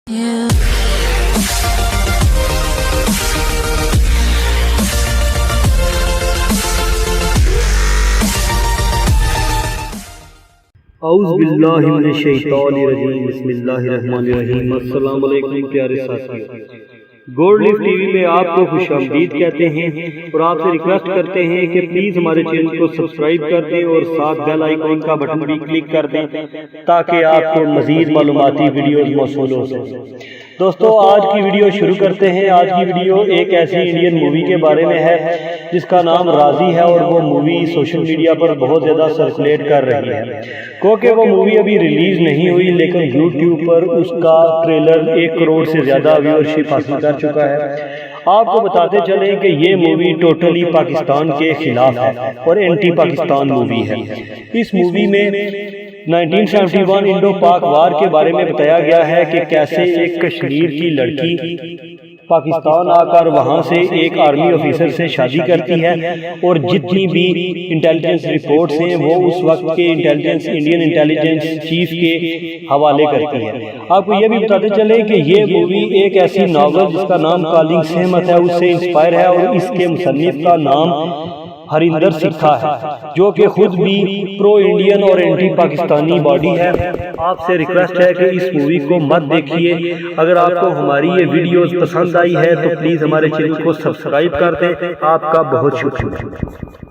اعوذ باللہ من الشیطان الرجیم بسم اللہ الرحمن الرحیم۔ السلام علیکم پیارے ساتھیو، گولڈ لیف ٹی وی میں آپ کو خوش آمدید کہتے ہیں اور آپ سے ریکویسٹ کرتے ہیں کہ پلیز ہمارے چینل کو سبسکرائب کر دیں اور ساتھ بیل آئیکن کا بٹن بھی کلک کر دیں تاکہ آپ کو مزید معلوماتی ویڈیوز موصول ہو سکیں۔ دوستو، آج کی ویڈیو شروع کرتے ہیں۔ آج کی ویڈیو ایک ایسی انڈین مووی کے بارے میں ہے جس کا نام راضی ہے، اور وہ مووی سوشل میڈیا پر بہت زیادہ سرکولیٹ کر رہی ہے۔ کیونکہ وہ مووی ابھی ریلیز نہیں ہوئی، لیکن یوٹیوب پر اس کا ٹریلر 1 کروڑ سے زیادہ ویورشپ حاصل کر چکا ہے۔ آپ کو بتاتے چلیں کہ یہ مووی ٹوٹلی پاکستان کے خلاف ہے اور اینٹی پاکستان مووی ہے۔ اس مووی میں 1971 انڈو پاک وار کے بارے میں بتایا گیا ہے کہ کیسے ایک کشمیر کی لڑکی پاکستان آ کر وہاں سے ایک آرمی آفیسر سے شادی کرتی ہے، اور جتنی بھی انٹیلیجنس رپورٹس ہیں وہ اس وقت کے انڈین انٹیلیجنس چیف کے حوالے کرتی ہے۔ آپ کو یہ بھی بتاتے چلیں کہ یہ مووی ایک ایسی ناول جس کا نام کالنگ سہمت ہے اس سے انسپائر ہے، اور اس کے مصنف کا نام ہریندر سکھا ہے، جو کہ خود بھی پرو انڈین اور اینٹی پاکستانی باڈی ہے۔ آپ سے ریکویسٹ ہے کہ اس مووی کو مت دیکھیے۔ اگر آپ کو ہماری یہ ویڈیوز پسند آئی ہے تو پلیز ہمارے چینل کو سبسکرائب کر دیں۔ آپ کا بہت شکریہ۔